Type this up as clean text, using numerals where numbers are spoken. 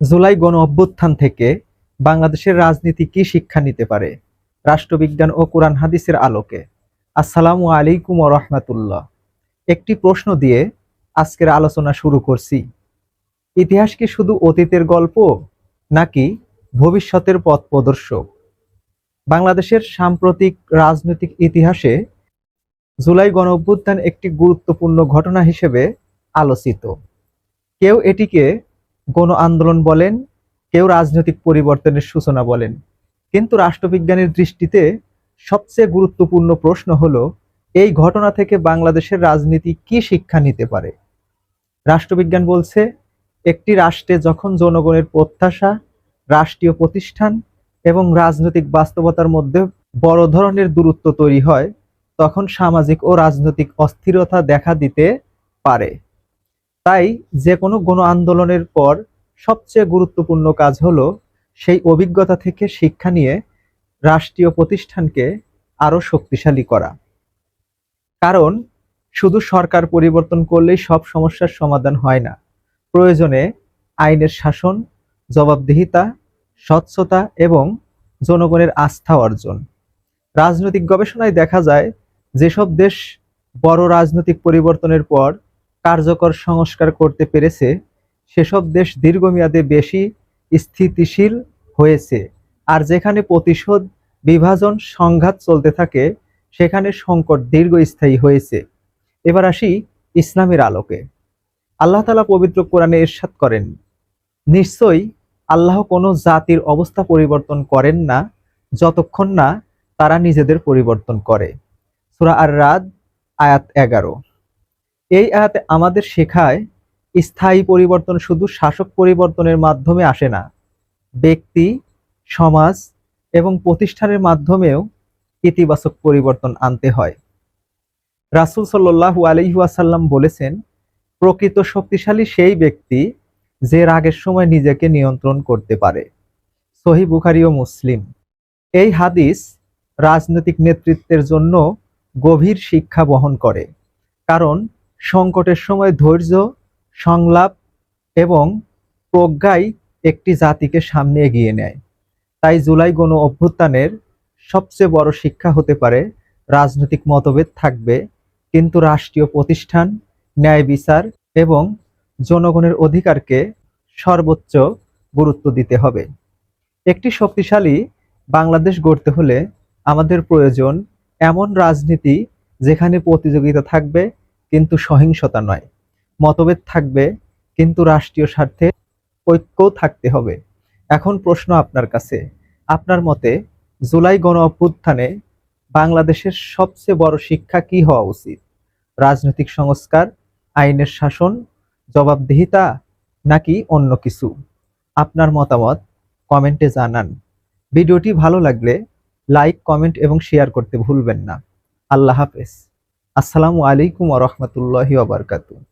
জুলাই গণ অভ্যুত্থান থেকে বাংলাদেশের রাজনীতি কি শিক্ষা নিতে পারে? রাষ্ট্রবিজ্ঞান ও কোরআন হাদিসের আলোকে। আসসালামু আলাইকুম ওয়া রাহমাতুল্লাহ। একটি প্রশ্ন দিয়ে আজকের আলোচনা শুরু করছি। ইতিহাস কি শুধু অতীতের গল্প, নাকি ভবিষ্যতের পথ প্রদর্শক? বাংলাদেশের সাম্প্রতিক রাজনৈতিক ইতিহাসে জুলাই গণ অভ্যুত্থান একটি গুরুত্বপূর্ণ ঘটনা হিসেবে আলোচিত। কেউ এটিকে গণ আন্দোলন বলেন, কেউ রাজনৈতিক পরিবর্তনের সূচনা বলেন। কিন্তু রাষ্ট্রবিজ্ঞানের দৃষ্টিতে সবচেয়ে গুরুত্বপূর্ণ প্রশ্ন হলো, এই ঘটনা থেকে বাংলাদেশের রাজনীতি কি শিক্ষা নিতে পারে? রাষ্ট্রবিজ্ঞান বলছে, একটি রাষ্ট্রে যখন জনগণের প্রত্যাশা, রাষ্ট্রীয় প্রতিষ্ঠান এবং রাজনৈতিক বাস্তবতার মধ্যে বড় ধরনের দূরত্ব তৈরি হয়, তখন সামাজিক ও রাজনৈতিক অস্থিরতা দেখা দিতে পারে। তাই যে কোনো গণ আন্দোলনের পর সবচেয়ে গুরুত্বপূর্ণ কাজ হলো সেই অভিজ্ঞতা থেকে শিক্ষা নিয়ে রাষ্ট্রীয় প্রতিষ্ঠানকে আরো শক্তিশালী করা। কারণ শুধু সরকার পরিবর্তন করলেই সব সমস্যার সমাধান হয় না। প্রয়োজনে আইনের শাসন, জবাবদিহিতা, স্বচ্ছতা এবং জনগণের আস্থা অর্জন। রাজনৈতিক গবেষণায় দেখা যায়, যেসব দেশ বড় রাজনৈতিক পরিবর্তনের পর কার্যকর সংস্কার করতে পেরেছে, সেসব দেশ দীর্ঘমেয়াদে বেশি স্থিতিশীল হয়েছে। আর যেখানে প্রতিশোধ, বিভাজন, সংঘাত চলতে থাকে, সেখানে সংকট দীর্ঘস্থায়ী হয়েছে। এবার আসি ইসলামের আলোকে। আল্লাহ তাআলা পবিত্র কোরআনে ইরশাদ করেন, নিশ্চয়ই আল্লাহ কোনো জাতির অবস্থা পরিবর্তন করেন না যতক্ষণ না তারা নিজেদের পরিবর্তন করে। সূরা আর-রাদ আয়াত 11। এই আয়াতে আমাদের শেখায়, স্থায়ী পরিবর্তন শুধু শাসক পরিবর্তনের মাধ্যমে আসে না, ব্যক্তি, সমাজ এবং প্রতিষ্ঠানের মাধ্যমেও ইতিবাচক পরিবর্তন আনতে হয়। রাসূল সাল্লাল্লাহু আলাইহি ওয়াসাল্লাম বলেছেন, প্রকৃত শক্তিশালী সেই ব্যক্তি যে রাগের সময় নিজেকে নিয়ন্ত্রণ করতে পারে। সহিহ বুখারী ও মুসলিম। এই হাদিস রাজনৈতিক নেতৃত্বের জন্য গভীর শিক্ষা বহন করে। কারণ সংকটের সময় ধৈর্য, সংলাপ এবং প্রজ্ঞাই একটি জাতিকে সামনে এগিয়ে নেয়। তাই জুলাই গণ অভ্যুত্থানের সবচেয়ে বড় শিক্ষা হতে পারে, রাজনৈতিক মতভেদ থাকবে, কিন্তু রাষ্ট্রীয় প্রতিষ্ঠান, ন্যায় বিচার এবং জনগণের অধিকারকে সর্বোচ্চ গুরুত্ব দিতে হবে। একটি শক্তিশালী বাংলাদেশ গড়তে হলে আমাদের প্রয়োজন এমন রাজনীতি যেখানে প্রতিযোগিতা থাকবে কিন্তু সহিংসতা নয়, মতভেদ থাকবে কিন্তু রাষ্ট্রীয় স্বার্থে ঐক্যও থাকতে হবে। এখন প্রশ্ন আপনার কাছে, আপনার মতে জুলাই গণ অভ্যুত্থানে বাংলাদেশের সবচেয়ে বড় শিক্ষা কি হওয়া উচিত? রাজনৈতিক সংস্কার, আইনের শাসন, জবাবদিহিতা, নাকি অন্য কিছু? আপনার মতামত কমেন্টে জানান। ভিডিওটি ভালো লাগলে লাইক, কমেন্ট এবং শেয়ার করতে ভুলবেন না। আল্লাহ হাফেজ। আসসালামু আলাইকুম ওয়া রাহমাতুল্লাহি ওয়া বারাকাতুহু।